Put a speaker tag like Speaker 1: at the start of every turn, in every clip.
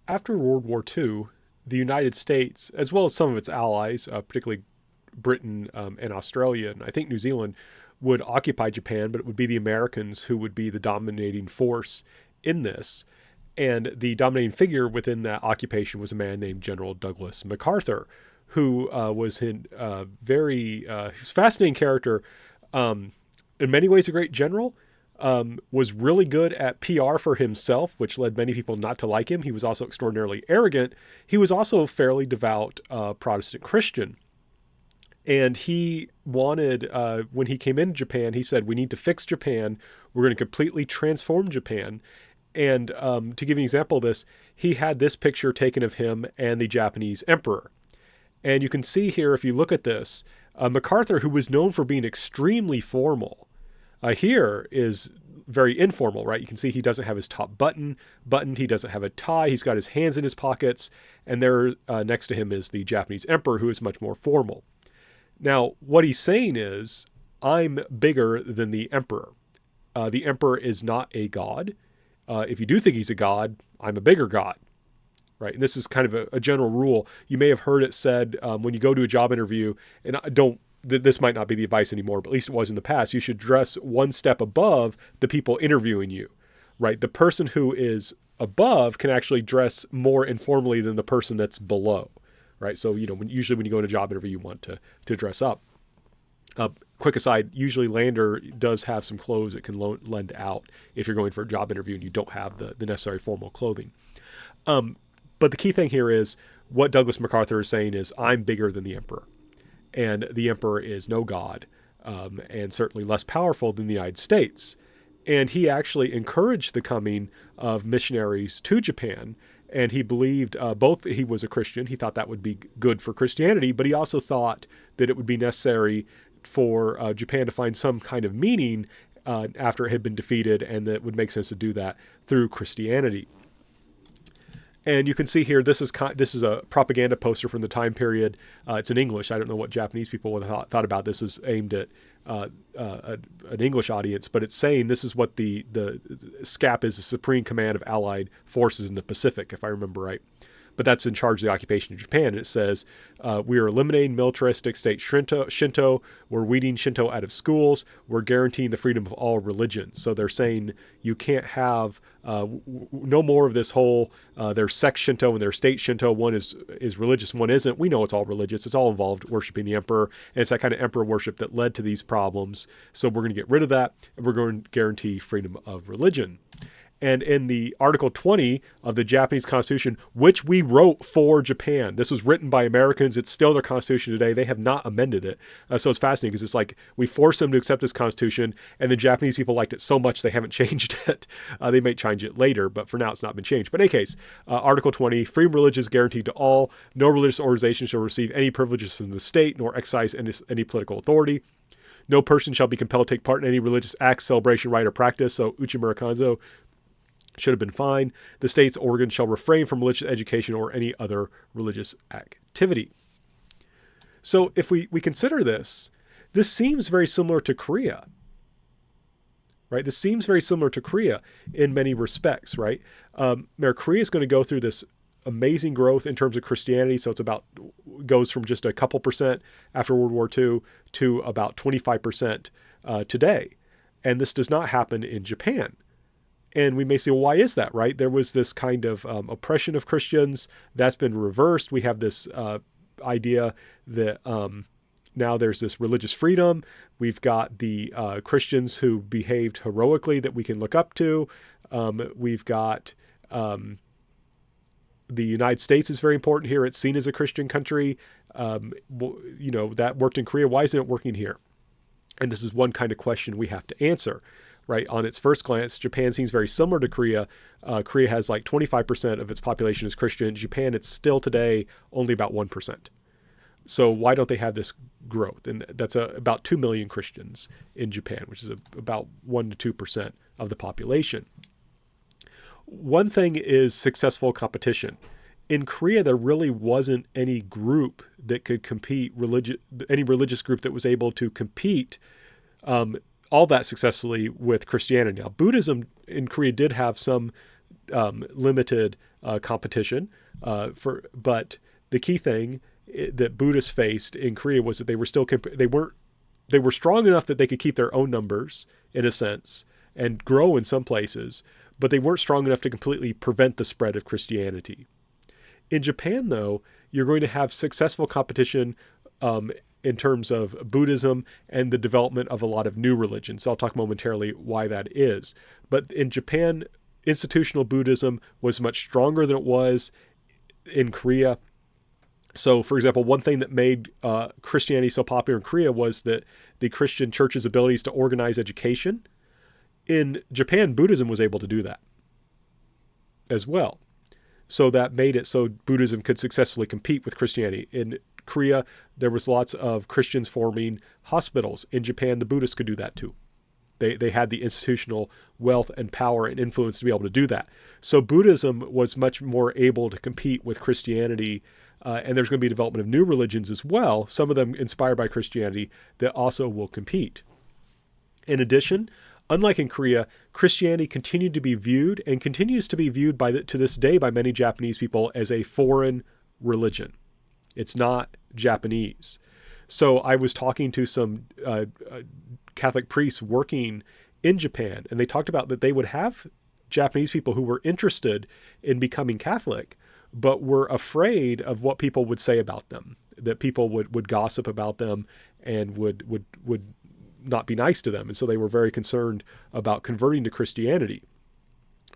Speaker 1: After World War II, the United States, as well as some of its allies, particularly Britain and Australia, and I think New Zealand, would occupy Japan, but it would be the Americans who would be the dominating force in this. And the dominating figure within that occupation was a man named General Douglas MacArthur, who was in he's a fascinating character. In many ways, a great general. Was really good at PR for himself, which led many people not to like him. He was also extraordinarily arrogant. He was also a fairly devout Protestant Christian. And he wanted, when he came into Japan, he said, we need to fix Japan. We're going to completely transform Japan. And to give you an example of this, he had this picture taken of him and the Japanese emperor. And you can see here, if you look at this, MacArthur, who was known for being extremely formal, here is very informal, right? You can see he doesn't have his top buttoned. He doesn't have a tie. He's got his hands in his pockets. And there next to him is the Japanese emperor, who is much more formal. Now, what he's saying is, I'm bigger than the emperor. The emperor is not a god. If you do think he's a god, I'm a bigger god, right? And this is kind of a general rule. You may have heard it said when you go to a job interview, and this might not be the advice anymore, but at least it was in the past, you should dress one step above the people interviewing you, right? The person who is above can actually dress more informally than the person that's below, right? So, usually when you go to a job interview, you want to dress up. Quick aside, usually Lander does have some clothes that can lend out if you're going for a job interview and you don't have the necessary formal clothing. But the key thing here is what Douglas MacArthur is saying is, I'm bigger than the emperor. And the emperor is no god, and certainly less powerful than the United States. And he actually encouraged the coming of missionaries to Japan. And he believed he was a Christian. He thought that would be good for Christianity, but he also thought that it would be necessary for Japan to find some kind of meaning after it had been defeated, and that it would make sense to do that through Christianity. And you can see here, this is a propaganda poster from the time period. It's in English. I don't know what Japanese people would have thought about this. Is aimed at an English audience, but it's saying this is what the SCAP is, the Supreme Command of Allied Forces in the Pacific, if I remember right. But that's in charge of the occupation of Japan. And it says, we are eliminating militaristic state Shinto. We're weeding Shinto out of schools. We're guaranteeing the freedom of all religions. So they're saying you can't have no more of this whole, their sect Shinto and their state Shinto. One is religious, one isn't. We know it's all religious. It's all involved worshiping the emperor. And it's that kind of emperor worship that led to these problems. So we're going to get rid of that. And we're going to guarantee freedom of religion. And in the Article 20 of the Japanese Constitution, which we wrote for Japan, this was written by Americans. It's still their constitution today. They have not amended it. So it's fascinating because it's like we forced them to accept this constitution, and the Japanese people liked it so much they haven't changed it. They may change it later, but for now it's not been changed. But in any case, Article 20, freedom of religion is guaranteed to all. No religious organization shall receive any privileges from the state nor exercise any political authority. No person shall be compelled to take part in any religious act, celebration, rite, or practice. So Uchimura Kanzo should have been fine. The state's organ shall refrain from religious education or any other religious activity. So if we consider this seems very similar to Korea, right? This seems very similar to Korea in many respects, right? Korea is going to go through this amazing growth in terms of Christianity. So goes from just a couple percent after World War II to about 25% today. And this does not happen in Japan. And we may say, well, why is that, right? There was this kind of oppression of Christians that's been reversed. We have this idea that now there's this religious freedom. We've got the Christians who behaved heroically that we can look up to. We've got the United States is very important here. It's seen as a Christian country. That worked in Korea. Why isn't it working here? And this is one kind of question we have to answer. Right, on its first glance, Japan seems very similar to Korea. Korea has like 25% of its population is Christian. Japan, it's still today only about 1%. So why don't they have this growth? And that's about 2 million Christians in Japan, which is about 1% to 2% of the population. One thing is successful competition. In Korea, there really wasn't any group that could compete, any religious group that was able to compete all that successfully with Christianity. Now, Buddhism in Korea did have some limited competition. But the key thing that Buddhists faced in Korea was that they were still they were strong enough that they could keep their own numbers in a sense and grow in some places, but they weren't strong enough to completely prevent the spread of Christianity. In Japan, though, you're going to have successful competition in terms of Buddhism and the development of a lot of new religions. So I'll talk momentarily why that is. But in Japan, institutional Buddhism was much stronger than it was in Korea. So, for example, one thing that made Christianity so popular in Korea was that the Christian church's abilities to organize education. In Japan, Buddhism was able to do that as well. So that made it so Buddhism could successfully compete with Christianity. In Korea, there was lots of Christians forming hospitals. In Japan, the Buddhists could do that too. They had the institutional wealth and power and influence to be able to do that. So Buddhism was much more able to compete with Christianity. And there's going to be development of new religions as well, some of them inspired by Christianity, that also will compete. In addition, unlike in Korea, Christianity continued to be viewed and continues to be viewed to this day by many Japanese people as a foreign religion. It's not Japanese. So I was talking to some Catholic priests working in Japan, and they talked about that they would have Japanese people who were interested in becoming Catholic, but were afraid of what people would say about them, that people would gossip about them and would not be nice to them. And so they were very concerned about converting to Christianity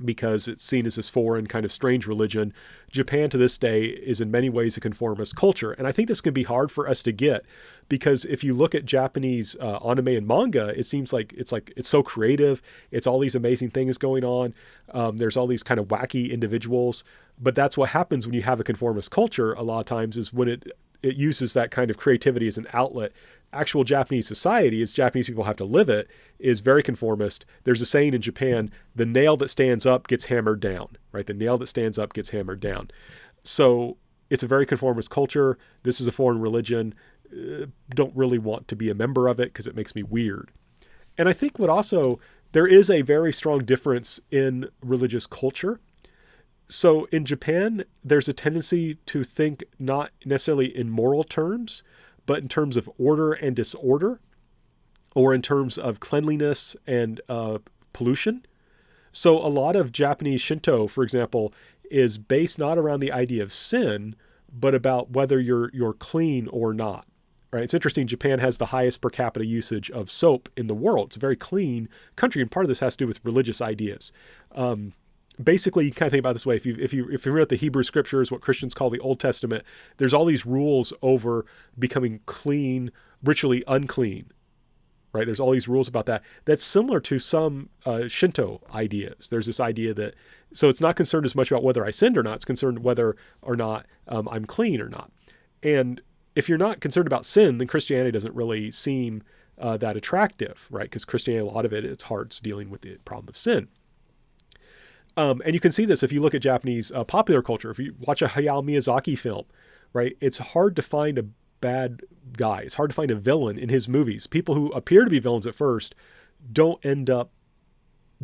Speaker 1: because it's seen as this foreign kind of strange religion. Japan to this day is in many ways a conformist culture. And I think this can be hard for us to get because if you look at Japanese anime and manga, it seems like it's so creative. It's all these amazing things going on. There's all these kind of wacky individuals. But that's what happens when you have a conformist culture a lot of times is when it uses that kind of creativity as an outlet. Actual Japanese society, as Japanese people have to live it, is very conformist. There's a saying in Japan, the nail that stands up gets hammered down, right? The nail that stands up gets hammered down. So it's a very conformist culture. This is a foreign religion. Don't really want to be a member of it because it makes me weird. And I think there is a very strong difference in religious culture. So in Japan, there's a tendency to think not necessarily in moral terms, but in terms of order and disorder, or in terms of cleanliness and pollution. So a lot of Japanese Shinto, for example, is based not around the idea of sin, but about whether you're clean or not. Right? It's interesting. Japan has the highest per capita usage of soap in the world. It's a very clean country, and part of this has to do with religious ideas. Basically, you kind of think about it this way. If you read the Hebrew scriptures, what Christians call the Old Testament, there's all these rules over becoming clean, ritually unclean, right? There's all these rules about that. That's similar to some Shinto ideas. There's this idea that, so it's not concerned as much about whether I sinned or not. It's concerned whether or not I'm clean or not. And if you're not concerned about sin, then Christianity doesn't really seem that attractive, right? Because Christianity, a lot of it's hard dealing with the problem of sin. And you can see this if you look at Japanese popular culture. If you watch a Hayao Miyazaki film, right, it's hard to find a bad guy. It's hard to find a villain in his movies. People who appear to be villains at first don't end up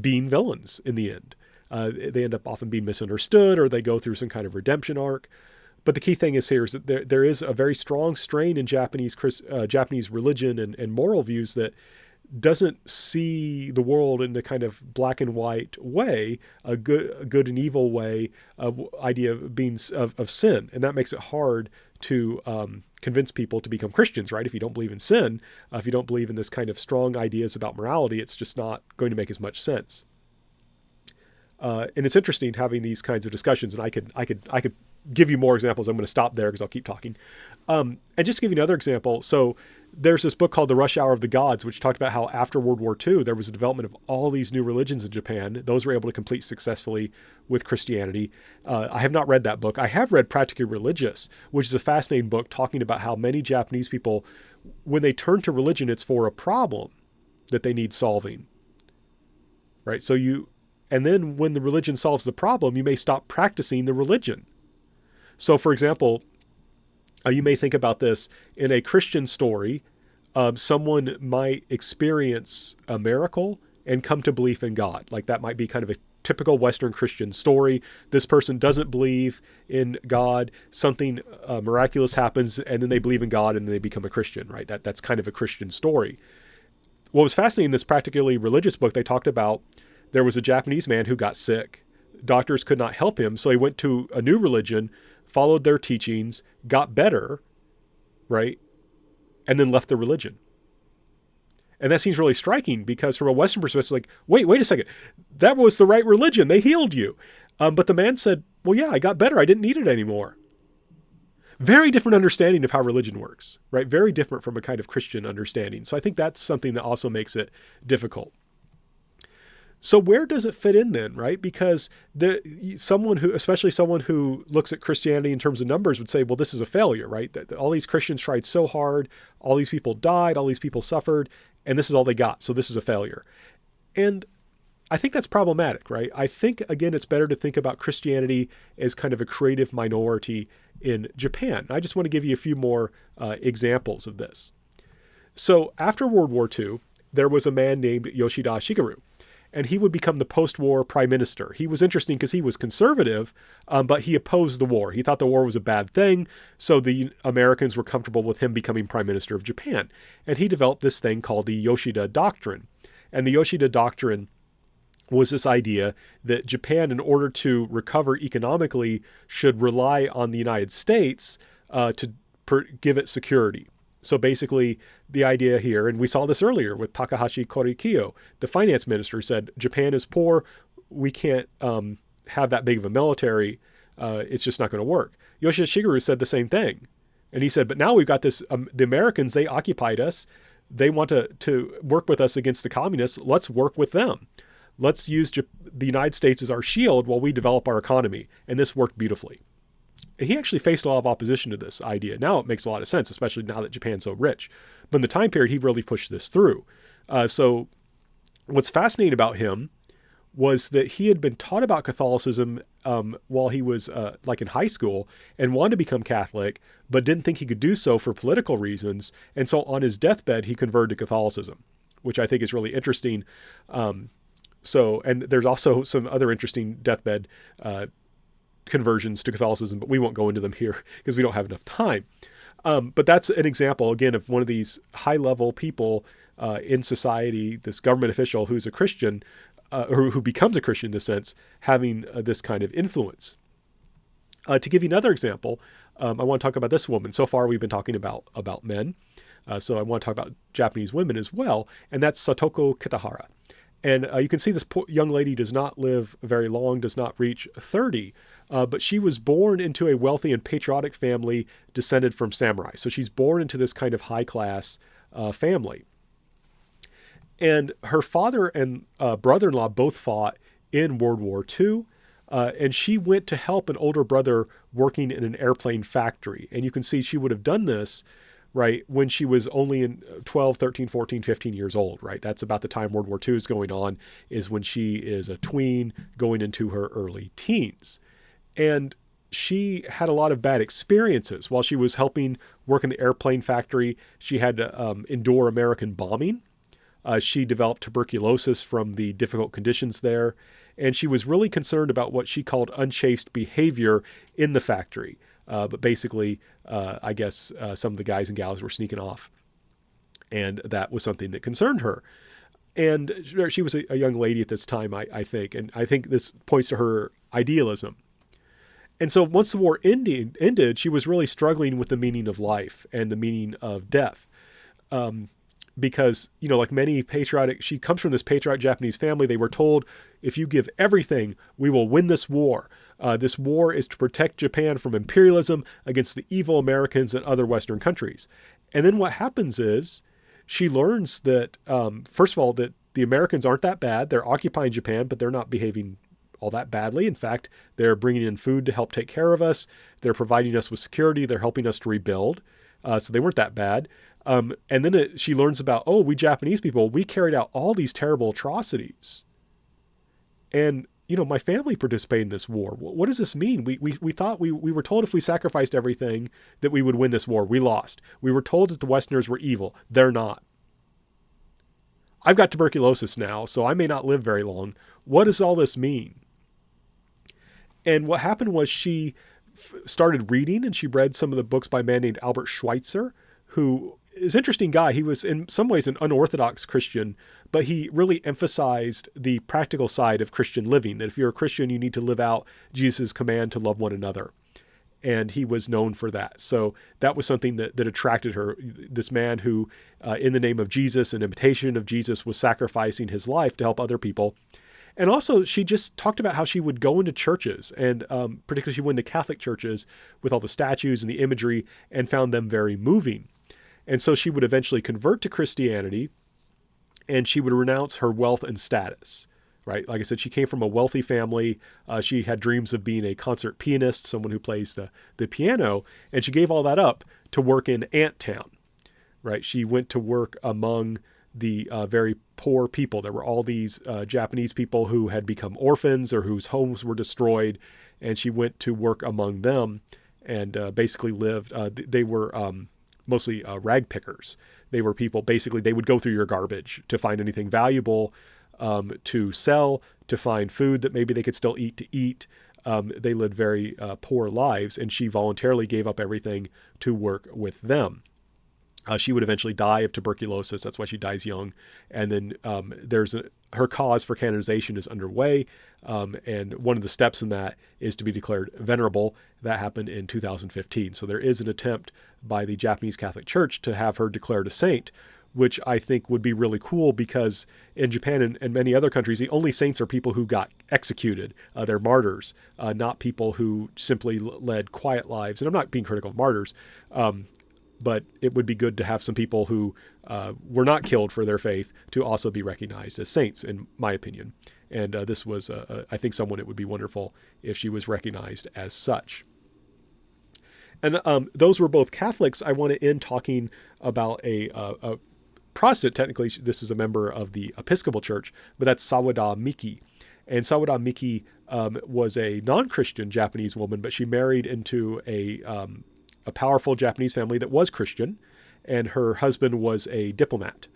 Speaker 1: being villains in the end. They end up often being misunderstood, or they go through some kind of redemption arc. But the key thing is here is that there is a very strong strain in Japanese religion and moral views that doesn't see the world in the kind of black and white way, a good and evil way, idea of being of sin, and that makes it hard to convince people to become Christians, right? If you don't believe in sin, if you don't believe in this kind of strong ideas about morality, it's just not going to make as much sense. And it's interesting having these kinds of discussions, and I could give you more examples. I'm going to stop there because I'll keep talking. And just to give you another example, so there's this book called The Rush Hour of the Gods, which talked about how after World War II, there was a development of all these new religions in Japan. Those were able to complete successfully with Christianity. I have not read that book. I have read Practically Religious, which is a fascinating book talking about how many Japanese people, when they turn to religion, it's for a problem that they need solving, right? And then when the religion solves the problem, you may stop practicing the religion. So, for example, you may think about this in a Christian story. Someone might experience a miracle and come to belief in God. Like that might be kind of typical Western Christian story. This person doesn't believe in God, something miraculous happens, and then they believe in God, and then they become a Christian, right? That's kind of a Christian story. What was fascinating in this practically religious book, they talked about there was a Japanese man who got sick. Doctors could not help him, so he went to a new religion, followed their teachings, got better, right? And then left the religion. And that seems really striking because from a Western perspective, like, wait a second. That was the right religion. They healed you. But the man said, well, yeah, I got better. I didn't need it anymore. Very different understanding of how religion works, right? Very different from a kind of Christian understanding. So I think that's something that also makes it difficult. So where does it fit in then, right? Because especially someone who looks at Christianity in terms of numbers would say, well, this is a failure, right? That all these Christians tried so hard, all these people died, all these people suffered, and this is all they got. So this is a failure. And I think that's problematic, right? I think, again, it's better to think about Christianity as kind of a creative minority in Japan. I just want to give you a few more examples of this. So after World War II, there was a man named Yoshida Shigeru, and he would become the post-war prime minister. He was interesting because he was conservative, but he opposed the war. He thought the war was a bad thing, so the Americans were comfortable with him becoming prime minister of Japan. And he developed this thing called the Yoshida Doctrine. And the Yoshida Doctrine was this idea that Japan, in order to recover economically, should rely on the United States to give it security. So basically, the idea here, and we saw this earlier with Takahashi Korikiyo, the finance minister, said, Japan is poor, we can't have that big of a military, it's just not going to work. Yoshida Shigeru said the same thing. And he said, but now we've got this, the Americans, they occupied us, they want to work with us against the communists, let's work with them. Let's use the United States as our shield while we develop our economy. And this worked beautifully. And he actually faced a lot of opposition to this idea. Now it makes a lot of sense, especially now that Japan's so rich. But in the time period, he really pushed this through. So what's fascinating about him was that he had been taught about Catholicism while he was like in high school and wanted to become Catholic, but didn't think he could do so for political reasons. And so on his deathbed, he converted to Catholicism, which I think is really interesting. And there's also some other interesting deathbed conversions to Catholicism, but we won't go into them here because we don't have enough time. But that's an example, again, of one of these high-level people in society, this government official who's a Christian, or who becomes a Christian in this sense, having this kind of influence. To give you another example, I want to talk about this woman. So far, we've been talking about men. So I want to talk about Japanese women as well, and that's Satoko Kitahara. And you can see this poor young lady does not live very long, does not reach 30, but she was born into a wealthy and patriotic family descended from samurai. So she's born into this kind of high-class family. And her father and brother-in-law both fought in World War II, and she went to help an older brother working in an airplane factory. And you can see she would have done this, right, when she was only in 12, 13, 14, 15 years old, right? That's about the time World War II is going on, is when she is a tween going into her early teens. And she had a lot of bad experiences. While she was helping work in the airplane factory, she had to endure American bombing. She developed tuberculosis from the difficult conditions there. And she was really concerned about what she called unchaste behavior in the factory. But basically, I guess some of the guys and gals were sneaking off. And that was something that concerned her. And she was a young lady at this time, I think. And I think this points to her idealism. And so once the war ended, she was really struggling with the meaning of life and the meaning of death. Because, like many she comes from this patriotic Japanese family. They were told, if you give everything, we will win this war. This war is to protect Japan from imperialism against the evil Americans and other Western countries. And then what happens is she learns that, first of all, that the Americans aren't that bad. They're occupying Japan, but they're not behaving all that badly. In fact, they're bringing in food to help take care of us. They're providing us with security. They're helping us to rebuild. So they weren't that bad. And then she learns about, we Japanese people, we carried out all these terrible atrocities. And, my family participated in this war. What does this mean? We thought we were told if we sacrificed everything that we would win this war. We lost. We were told that the Westerners were evil. They're not. I've got tuberculosis now, so I may not live very long. What does all this mean? And what happened was she started reading, and she read some of the books by a man named Albert Schweitzer, who is an interesting guy. He was in some ways an unorthodox Christian, but he really emphasized the practical side of Christian living, that if you're a Christian, you need to live out Jesus' command to love one another. And he was known for that. So that was something that attracted her. This man who, in the name of Jesus, an imitation of Jesus, was sacrificing his life to help other people. And also, she just talked about how she would go into churches, and particularly she went into Catholic churches with all the statues and the imagery, and found them very moving. And so she would eventually convert to Christianity, and she would renounce her wealth and status. Right, like I said, she came from a wealthy family. She had dreams of being a concert pianist, someone who plays the piano, and she gave all that up to work in Anttown. Right, she went to work among the very poor people. There were all these Japanese people who had become orphans or whose homes were destroyed, and she went to work among them and basically lived. They were mostly rag pickers. They were people, basically, they would go through your garbage to find anything valuable to sell, to find food that maybe they could still eat to eat. They lived very poor lives, and she voluntarily gave up everything to work with them. She would eventually die of tuberculosis. That's why she dies young. And then her cause for canonization is underway. And one of the steps in that is to be declared venerable. That happened in 2015. So there is an attempt by the Japanese Catholic Church to have her declared a saint, which I think would be really cool, because in Japan and many other countries, the only saints are people who got executed. They're martyrs, not people who simply led quiet lives. And I'm not being critical of martyrs, but it would be good to have some people who were not killed for their faith to also be recognized as saints, in my opinion. And this was, I think, someone it would be wonderful if she was recognized as such. And those were both Catholics. I want to end talking about a Protestant. Technically, this is a member of the Episcopal Church, but that's Sawada Miki. And Sawada Miki was a non-Christian Japanese woman, but she married into a powerful Japanese family that was Christian, and her husband was a diplomat.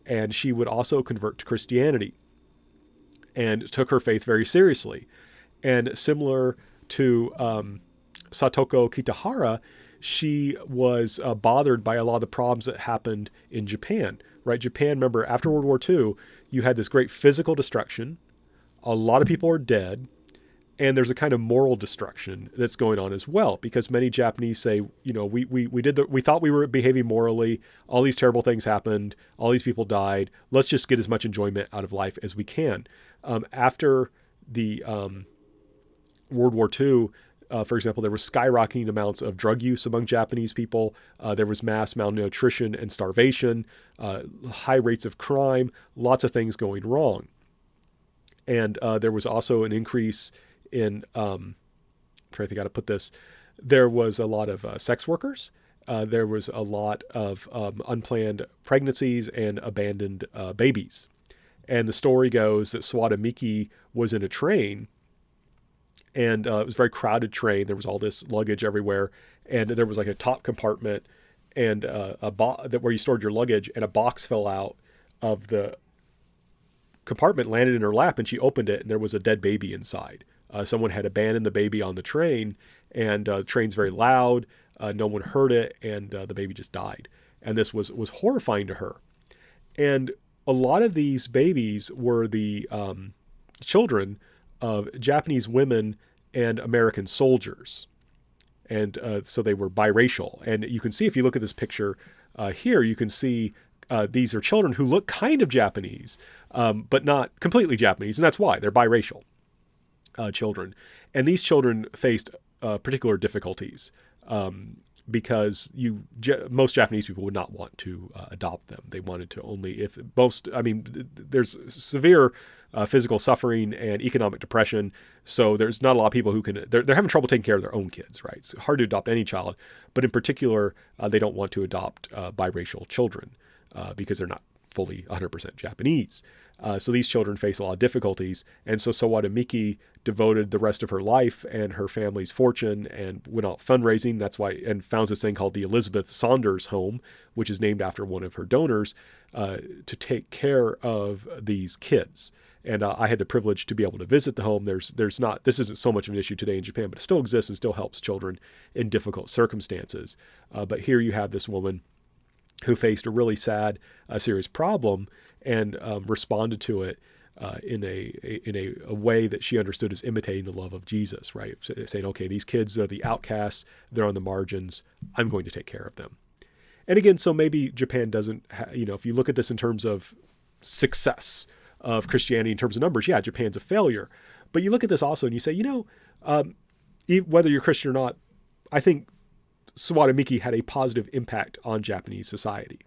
Speaker 1: And she would also convert to Christianity and took her faith very seriously. And similar to Satoko Kitahara, she was bothered by a lot of the problems that happened in Japan, right? Japan, remember, after World War II, you had this great physical destruction. A lot of people are dead. And there's a kind of moral destruction that's going on as well, because many Japanese say, we thought we were behaving morally. All these terrible things happened. All these people died. Let's just get as much enjoyment out of life as we can. After the World War II, for example, there was skyrocketing amounts of drug use among Japanese people. There was mass malnutrition and starvation, high rates of crime, lots of things going wrong. And there was also an increase in, I'm trying to think how to put this, there was a lot of sex workers. There was a lot of unplanned pregnancies and abandoned babies. And the story goes that Sawada Miki was in a train, and it was a very crowded train. There was all this luggage everywhere, and there was like a top compartment and where you stored your luggage, and a box fell out of the compartment, landed in her lap, and she opened it, and there was a dead baby inside. Someone had abandoned the baby on the train, and the train's very loud. No one heard it, and the baby just died. And this was horrifying to her. And a lot of these babies were the children of Japanese women and American soldiers. And so they were biracial. And you can see, if you look at this picture here, you can see these are children who look kind of Japanese, but not completely Japanese. And that's why they're biracial children. And these children faced particular difficulties because most Japanese people would not want to adopt them. They wanted to only, there's severe physical suffering and economic depression. So there's not a lot of people who they're having trouble taking care of their own kids, right? It's hard to adopt any child, but in particular, they don't want to adopt biracial children because they're not fully 100% Japanese. So these children face a lot of difficulties. And so Sawada Miki devoted the rest of her life and her family's fortune and went out fundraising. That's why, and founds this thing called the Elizabeth Saunders Home, which is named after one of her donors, to take care of these kids. And I had the privilege to be able to visit the home. There's not, this isn't so much of an issue today in Japan, but it still exists and still helps children in difficult circumstances. But here you have this woman who faced a really sad, serious problem and responded to it in a way that she understood as imitating the love of Jesus, right? Saying, okay, these kids are the outcasts, they're on the margins, I'm going to take care of them. And again, so maybe Japan doesn't, if you look at this in terms of success of Christianity in terms of numbers, yeah, Japan's a failure. But you look at this also and you say, whether you're Christian or not, I think Sawada Miki had a positive impact on Japanese society.